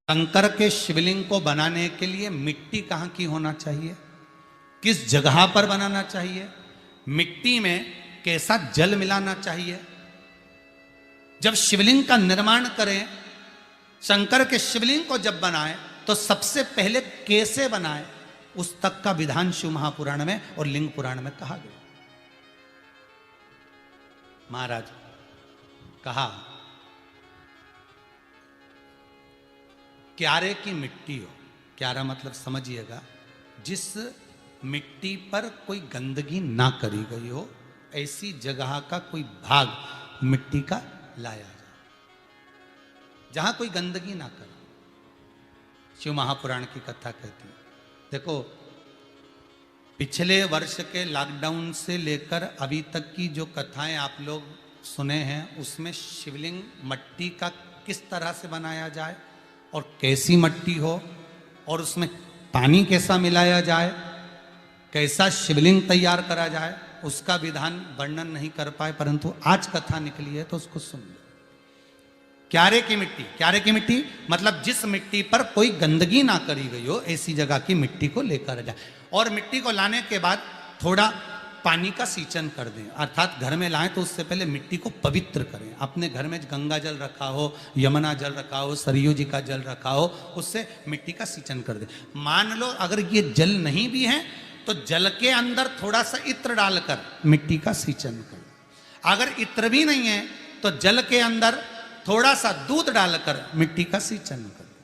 शंकर के शिवलिंग को बनाने के लिए मिट्टी कहाँ की होना चाहिए, किस जगह पर बनाना चाहिए, मिट्टी में कैसा जल मिलाना चाहिए। जब शिवलिंग का निर्माण करें, शंकर के शिवलिंग को जब बनाए तो सबसे पहले कैसे बनाए, उस तक का विधान शिव महापुराण में और लिंग पुराण में कहा गया। महाराज कहा क्यारे की मिट्टी हो, क्यारा मतलब समझिएगा जिस मिट्टी पर कोई गंदगी ना करी गई हो, ऐसी जगह का कोई भाग मिट्टी का लाया जाए जहां कोई गंदगी ना करे। शिव महापुराण की कथा कहती है। देखो, पिछले वर्ष के लॉकडाउन से लेकर अभी तक की जो कथाएं आप लोग सुने हैं, उसमें शिवलिंग मट्टी का किस तरह से बनाया जाए और कैसी मट्टी हो और उसमें पानी कैसा मिलाया जाए, कैसा शिवलिंग तैयार करा जाए, उसका विधान वर्णन नहीं कर पाए, परंतु आज कथा निकली है तो उसको सुन लो। क्यारे की मिट्टी, क्यारे की मिट्टी मतलब जिस मिट्टी पर कोई गंदगी ना करी गई हो, ऐसी जगह की मिट्टी को लेकर जाए। और मिट्टी को लाने के बाद थोड़ा पानी का सींचन कर दें, अर्थात घर में लाएं तो उससे पहले मिट्टी को पवित्र करें। अपने घर में गंगा जल रखा हो, यमुना जल रखा हो, सरयू जी का जल रखा हो, उससे मिट्टी का सींचन कर दें। मान लो अगर ये जल नहीं भी है तो जल के अंदर थोड़ा सा इत्र डालकर मिट्टी का सींचन करें। अगर इत्र भी नहीं है तो जल के अंदर थोड़ा सा दूध डालकर मिट्टी का सींचन करें।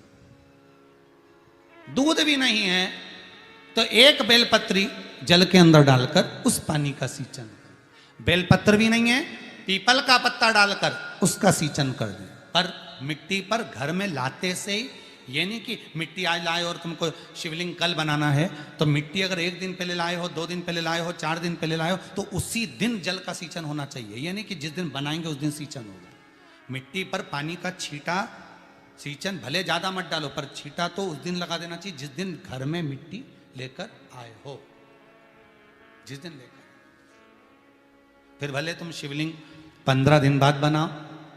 दूध भी नहीं है तो एक बेलपत्री जल के अंदर डालकर उस पानी का सींचन करें। बेलपत्र भी नहीं है, पीपल का पत्ता डालकर उसका सींचन कर दें। पर मिट्टी पर घर में लाते से ही, ये नहीं कि मिट्टी आज लाए और तुमको शिवलिंग कल बनाना है, तो मिट्टी अगर एक दिन पहले लाए हो, 2 दिन पहले लाए हो, 4 दिन पहले लाए हो, तो उसी दिन जल का सींचन होना चाहिए। ये नहीं कि जिस दिन बनाएंगे उस दिन सींचन होगा। मिट्टी पर पानी का छींटा, सींचन भले ज्यादा मत डालो, पर छींटा तो उस दिन लगा देना चाहिए जिस दिन घर में मिट्टी लेकर आए हो, जिस दिन लेकर। फिर भले तुम शिवलिंग 15 दिन बाद बनाओ,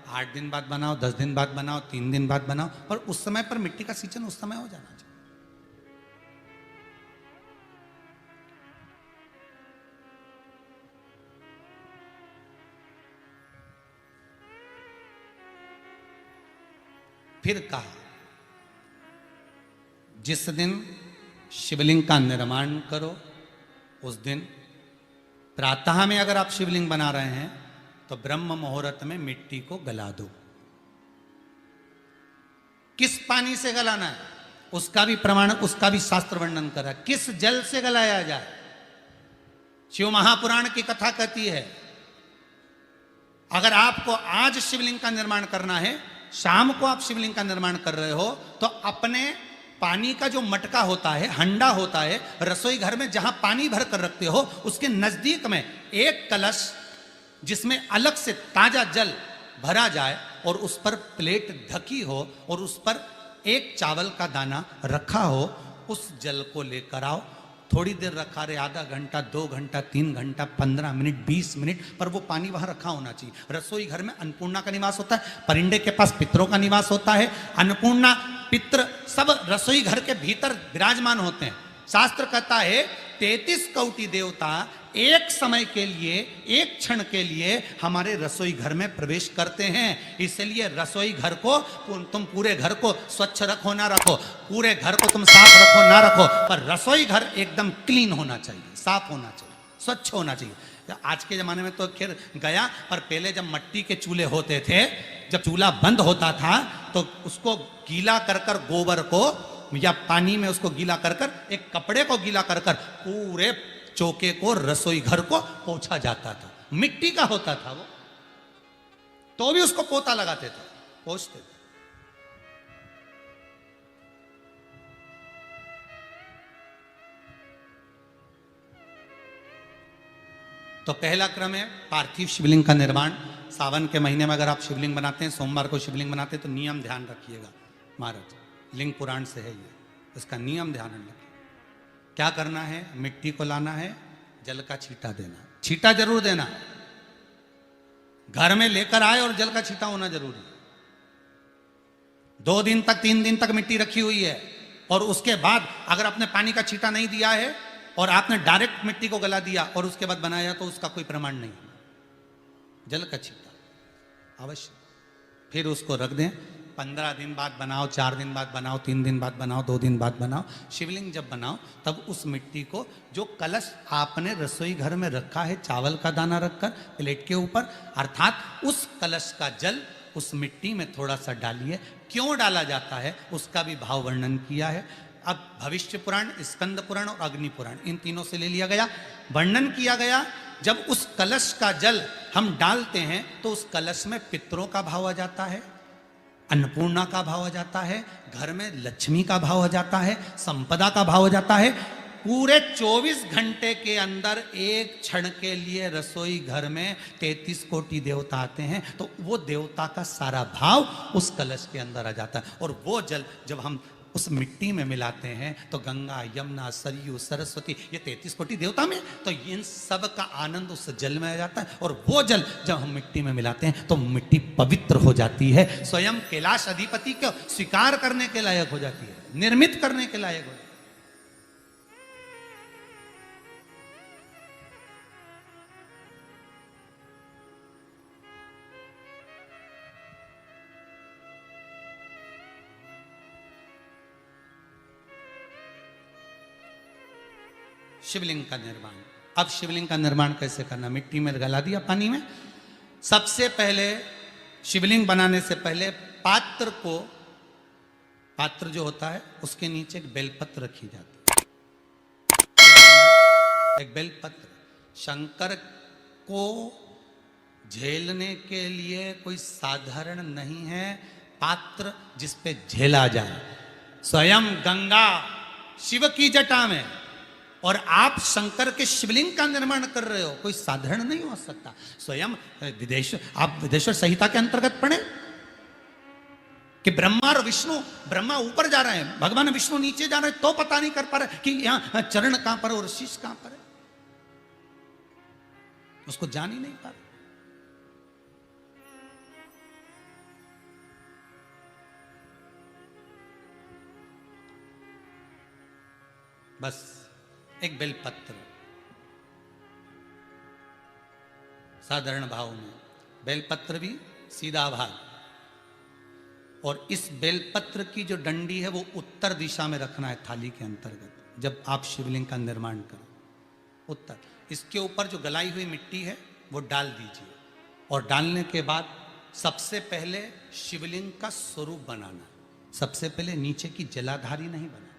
8 दिन बाद बनाओ, 10 दिन बाद बनाओ, 3 दिन बाद बनाओ, पर उस समय पर मिट्टी का सींचन उस समय हो जाना चाहिए। फिर कहा जिस दिन शिवलिंग का निर्माण करो उस दिन प्रातः में अगर आप शिवलिंग बना रहे हैं तो ब्रह्म मुहूर्त में मिट्टी को गला दो। किस पानी से गलाना है उसका भी प्रमाण, उसका भी शास्त्र वर्णन करा। किस जल से गलाया जाए, शिव महापुराण की कथा कहती है अगर आपको आज शिवलिंग का निर्माण करना है, शाम को आप शिवलिंग का निर्माण कर रहे हो, तो अपने पानी का जो मटका होता है, हंडा होता है, रसोई घर में जहां पानी भर कर रखते हो, उसके नजदीक में एक कलश जिसमें अलग से ताजा जल भरा जाए और उस पर प्लेट ढकी हो और उस पर एक चावल का दाना रखा हो, उस जल को लेकर आओ। थोड़ी देर रखा रहे, आधा घंटा, 2 घंटा, 3 घंटा, 15 मिनट, 20 मिनट, पर वो पानी वहां रखा होना चाहिए। रसोई घर में अन्नपूर्णा का निवास होता है, परिंदे के पास पितरों का निवास होता है। अन्नपूर्णा, पित्र सब रसोई घर के भीतर विराजमान होते हैं। शास्त्र कहता है 33 कोटि देवता एक समय के लिए, एक क्षण के लिए हमारे रसोई घर में प्रवेश करते हैं। इसलिए रसोई घर को तुम पूरे घर को स्वच्छ रखो ना रखो, पूरे घर को तुम साफ रखो ना रखो, पर रसोई घर एकदम क्लीन होना चाहिए, साफ होना चाहिए, स्वच्छ होना चाहिए। आज के जमाने में तो खैर गया, पर पहले जब मट्टी के चूल्हे होते थे, जब चूल्हा बंद होता था तो उसको गीला कर कर, गोबर को या पानी में उसको गीला कर कर, एक कपड़े को गीला कर कर पूरे चौके को, रसोई घर को पोंछा जाता था। मिट्टी का होता था वो, तो भी उसको पोता लगाते थे, पोंछते थे। तो पहला क्रम है पार्थिव शिवलिंग का निर्माण। सावन के महीने में अगर आप शिवलिंग बनाते हैं, सोमवार को शिवलिंग बनाते हैं, तो नियम ध्यान रखिएगा महाराज, लिंग पुराण से है ये, इसका नियम ध्यान रखिए। क्या करना है, मिट्टी को लाना है, जल का छींटा देना, छींटा जरूर देना, घर में लेकर आए और जल का छींटा होना जरूरी है। 2 दिन तक 3 दिन तक मिट्टी रखी हुई है, और उसके बाद अगर आपने पानी का छींटा नहीं दिया है और आपने डायरेक्ट मिट्टी को गला दिया और उसके बाद बनाया, तो उसका कोई प्रमाण नहीं। जल का छींटा अवश्य। फिर उसको रख दें, 15 दिन बाद बनाओ, 4 दिन बाद बनाओ, 3 दिन बाद बनाओ, 2 दिन बाद बनाओ। शिवलिंग जब बनाओ तब उस मिट्टी को, जो कलश आपने रसोई घर में रखा है चावल का दाना रखकर प्लेट के ऊपर, अर्थात उस कलश का जल उस मिट्टी में थोड़ा सा डालिए। क्यों डाला जाता है उसका भी भाव वर्णन किया है। अब भविष्य पुराण, स्कंद पुराण और अग्नि पुराण, इन तीनों से ले लिया गया, वर्णन किया गया। जब उस कलश का जल हम डालते हैं तो उस कलश में पितरों का भाव आ जाता है, अन्नपूर्णा का भाव आ जाता है, घर में लक्ष्मी का भाव आ जाता है, संपदा का भाव आ जाता है। पूरे 24 घंटे के अंदर एक क्षण के लिए रसोई घर में 33 कोटि देवता आते हैं, तो वो देवता का सारा भाव उस कलश के अंदर आ जाता है। और वो जल जब हम उस मिट्टी में मिलाते हैं तो गंगा, यमुना, सरयू, सरस्वती, ये 33 कोटि देवता में, तो इन सब का आनंद उस जल में आ जाता है। और वो जल जब हम मिट्टी में मिलाते हैं तो मिट्टी पवित्र हो जाती है, स्वयं कैलाश अधिपति को स्वीकार करने के लायक हो जाती है, निर्मित करने के लायक हो जाती है। शिवलिंग का निर्माण। अब शिवलिंग का निर्माण कैसे करना? मिट्टी में गला दिया पानी में। सबसे पहले शिवलिंग बनाने से पहले पात्र जो होता है उसके नीचे एक बेलपत्र रखी जाती है। एक बेलपत्र शंकर को झेलने के लिए कोई साधारण नहीं है पात्र जिस पे झेला जाए। स्वयं गंगा शिव की जटा में, और आप शंकर के शिवलिंग का निर्माण कर रहे हो, कोई साधारण नहीं हो सकता। स्वयं आप विदेश्वर संहिता के अंतर्गत पढ़े कि ब्रह्मा और विष्णु, ब्रह्मा ऊपर जा रहे हैं, भगवान विष्णु नीचे जा रहे हैं, तो पता नहीं कर पा रहे कि यहां चरण कहां पर और शीश कहां पर है, उसको जान ही नहीं पा रहे। बस एक बेलपत्र साधारण भाव में, बेलपत्र भी सीधा भाग, और इस बेलपत्र की जो डंडी है वो उत्तर दिशा में रखना है थाली के अंतर्गत। जब आप शिवलिंग का निर्माण करो उत्तर, इसके ऊपर जो गलाई हुई मिट्टी है वो डाल दीजिए, और डालने के बाद सबसे पहले शिवलिंग का स्वरूप बनाना। सबसे पहले नीचे की जलाधारी नहीं बनाना,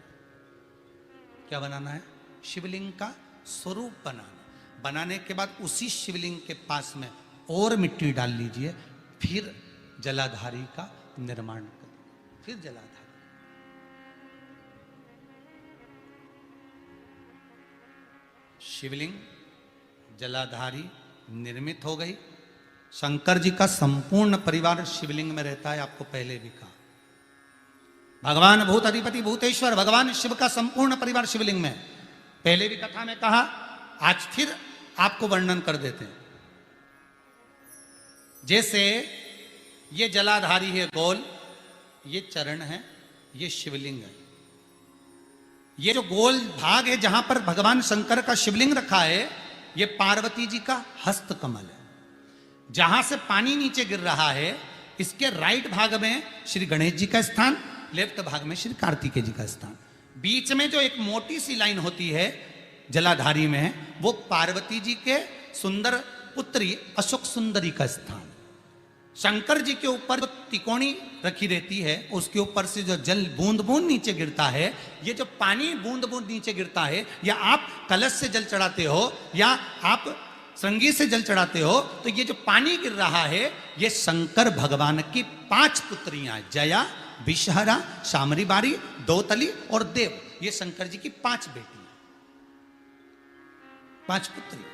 क्या बनाना है? शिवलिंग का स्वरूप बनाना। बनाने के बाद उसी शिवलिंग के पास में और मिट्टी डाल लीजिए, फिर जलाधारी का निर्माण करिए। फिर जलाधारी, शिवलिंग जलाधारी निर्मित हो गई। शंकर जी का संपूर्ण परिवार शिवलिंग में रहता है, आपको पहले भी कहा। भगवान भूत अधिपति भूतेश्वर भगवान शिव का संपूर्ण परिवार शिवलिंग में, पहले भी कथा में कहा, आज फिर आपको वर्णन कर देते हैं। जैसे ये जलाधारी है गोल, ये चरण है, ये शिवलिंग है। ये जो गोल भाग है जहां पर भगवान शंकर का शिवलिंग रखा है, ये पार्वती जी का हस्त कमल है। जहां से पानी नीचे गिर रहा है, इसके राइट भाग में श्री गणेश जी का स्थान, लेफ्ट भाग में श्री कार्तिकेय जी का स्थान। बीच में जो एक मोटी सी लाइन होती है जलाधारी में, वो पार्वती जी के सुंदर पुत्री अशोक सुंदरी का स्थान। शंकर जी के ऊपर जो तिकोनी रखी रहती है, उसके ऊपर से जो जल बूंद बूंद नीचे गिरता है, ये जो पानी बूंद बूंद नीचे गिरता है, या आप कलश से जल चढ़ाते हो या आप श्रृंगी से जल चढ़ाते हो, तो ये जो पानी गिर रहा है, ये शंकर भगवान की 5 पुत्रियां, जया, विषहरा, शामरी बारी, दौतली और देव, ये शंकर जी की 5 बेटी, 5 पुत्री।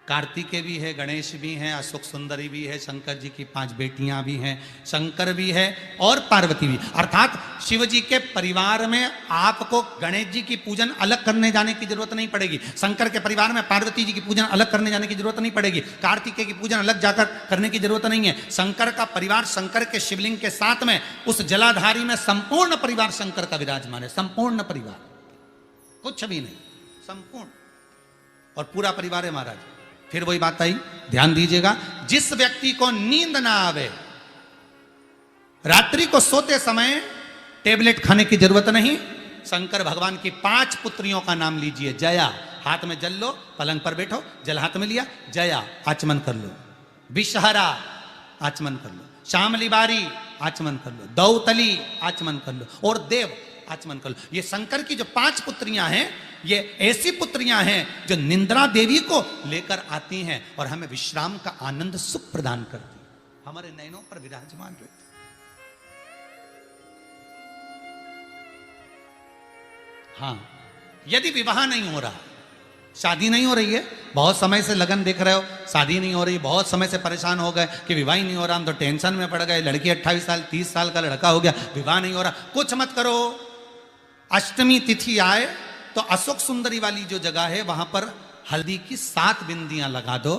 कार्तिकेय भी है, गणेश भी हैं, अशोक सुंदरी भी है, शंकर जी की 5 बेटियां भी हैं, शंकर भी है और पार्वती भी। अर्थात शिव जी के परिवार में आपको गणेश जी की पूजन अलग करने जाने की जरूरत नहीं पड़ेगी, शंकर के परिवार में पार्वती जी की पूजन अलग करने जाने की जरूरत नहीं पड़ेगी, कार्तिकेय की पूजन अलग जाकर करने की जरूरत नहीं है। शंकर का परिवार शंकर के शिवलिंग के साथ में उस जलाधारी में संपूर्ण परिवार शंकर का विराजमान है, संपूर्ण परिवार, कुछ भी नहीं, संपूर्ण और पूरा परिवार है महाराज। फिर वही बात आई, ध्यान दीजिएगा, जिस व्यक्ति को नींद ना आवे, रात्रि को सोते समय टेबलेट खाने की जरूरत नहीं, शंकर भगवान की 5 पुत्रियों का नाम लीजिए। जया, हाथ में जल लो, पलंग पर बैठो, जल हाथ में लिया, जया आचमन कर लो, विषहरा आचमन कर लो, श्यामली बारी आचमन कर लो, दौतली आचमन कर लो और देव आचमन कर लो। ये शंकर की जो 5 पुत्रियां हैं, ये ऐसी पुत्रियां हैं जो निंद्रा देवी को लेकर आती हैं और हमें विश्राम का आनंद सुख प्रदान करती, हमारे नयनों पर विराजमान रहती। हाँ, यदि विवाह नहीं हो रहा, शादी नहीं हो रही है, बहुत समय से लगन देख रहे हो, शादी नहीं हो रही, बहुत समय से परेशान हो गए कि विवाह ही नहीं हो रहा, हम तो टेंशन में पड़ गए, लड़की 28 साल 30 साल का लड़का हो गया, विवाह नहीं हो रहा, कुछ मत करो। अष्टमी तिथि आए तो अशोक सुंदरी वाली जो जगह है वहां पर हल्दी की 7 बिंदियां लगा दो,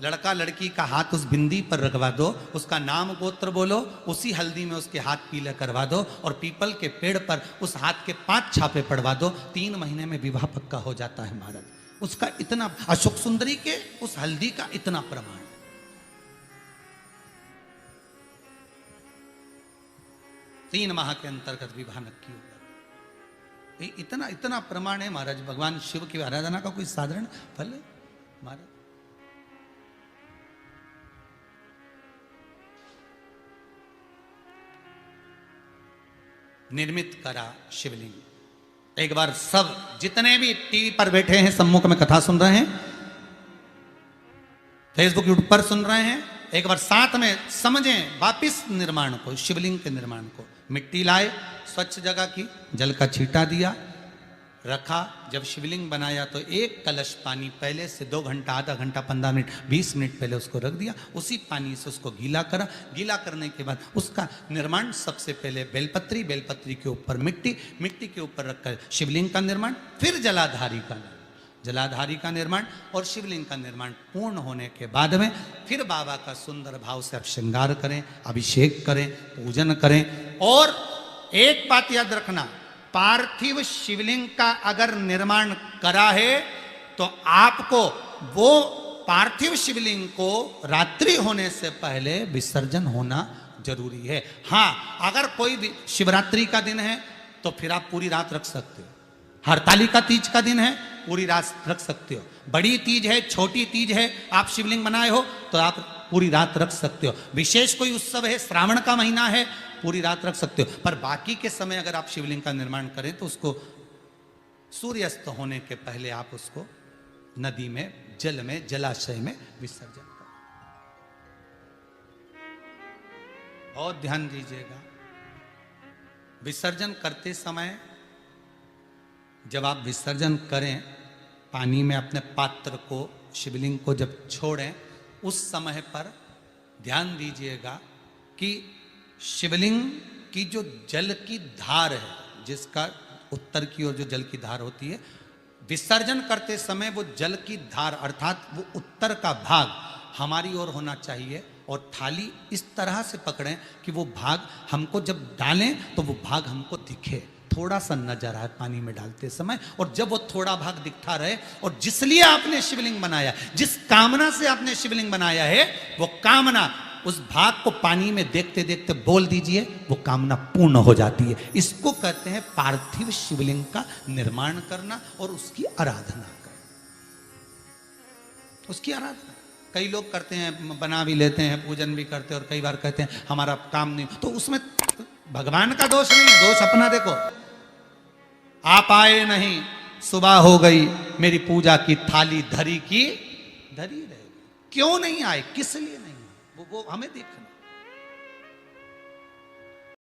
लड़का लड़की का हाथ उस बिंदी पर रखवा दो, उसका नाम गोत्र बोलो, उसी हल्दी में उसके हाथ पीले करवा दो और पीपल के पेड़ पर उस हाथ के 5 छापे पड़वा दो, 3 महीने में विवाह पक्का हो जाता है महाराज। उसका इतना, अशोक सुंदरी के उस हल्दी का इतना प्रमाण। 3 माह के अंतर्गत विवाह नक्की होगा, इतना इतना प्रमाण है महाराज। भगवान शिव की आराधना का कोई साधारण फल है महाराज। निर्मित करा शिवलिंग। एक बार सब जितने भी टीवी पर बैठे हैं, सम्मुख में कथा सुन रहे हैं, फेसबुक यूट्यूब पर सुन रहे हैं, एक बार साथ में समझें वापिस निर्माण को, शिवलिंग के निर्माण को। मिट्टी लाए, स्वच्छ जगह की, जल का छींटा दिया, रखा। जब शिवलिंग बनाया तो 1 कलश पानी पहले से 2 घंटा, आधा घंटा, 15 मिनट, 20 मिनट पहले उसको रख दिया, उसी पानी से उसको गीला करा। गीला करने के बाद उसका निर्माण सबसे पहले बेलपत्री, बेलपत्री के ऊपर मिट्टी, मिट्टी के ऊपर रखकर शिवलिंग का निर्माण, फिर जलाधारी का निर्माण, जलाधारी का निर्माण और शिवलिंग का निर्माण पूर्ण होने के बाद में फिर बाबा का सुंदर भाव से आप श्रृंगार करें, अभिषेक करें, पूजन करें। और एक बात याद रखना, पार्थिव शिवलिंग का अगर निर्माण करा है तो आपको वो पार्थिव शिवलिंग को रात्रि होने से पहले विसर्जन होना जरूरी है। हाँ, अगर कोई शिवरात्रि का दिन है तो फिर आप पूरी रात रख सकते हो, हरतालिका तीज का दिन है पूरी रात रख सकते हो, बड़ी तीज है, छोटी तीज है, आप शिवलिंग बनाए हो तो आप पूरी रात रख सकते हो, विशेष कोई उत्सव है, श्रावण का महीना है, पूरी रात रख सकते हो। पर बाकी के समय अगर आप शिवलिंग का निर्माण करें तो उसको सूर्यास्त होने के पहले आप उसको नदी में, जल में, जलाशय में विसर्जन करें। बहुत ध्यान दीजिएगा, विसर्जन करते समय जब आप विसर्जन करें, पानी में अपने पात्र को, शिवलिंग को जब छोड़ें, उस समय पर ध्यान दीजिएगा कि शिवलिंग की जो जल की धार है, जिसका उत्तर की ओर जो जल की धार होती है, विसर्जन करते समय वो जल की धार अर्थात वो उत्तर का भाग हमारी ओर होना चाहिए और थाली इस तरह से पकड़ें कि वो भाग हमको जब डालें तो वो भाग हमको दिखे, थोड़ा सा नजर आए पानी में डालते समय। और जब वो थोड़ा भाग दिखता रहे, और जिसलिए आपने शिवलिंग बनाया, जिस कामना से आपने शिवलिंग बनाया है, वो कामना उस भाग को पानी में देखते देखते बोल दीजिए, वो कामना पूर्ण हो जाती है। इसको कहते हैं पार्थिव शिवलिंग का निर्माण करना और उसकी आराधना करना, उसकी आराधना। कई लोग करते हैं, बना भी लेते हैं, पूजन भी करते हैं, और कई बार कहते हैं हमारा काम नहीं, तो उसमें भगवान का दोष नहीं है, दोष अपना। देखो, आप आए नहीं, सुबह हो गई, मेरी पूजा की थाली धरी की धरी रहेगी, क्यों नहीं आए, किस लिए नहीं, वो हमें देखना।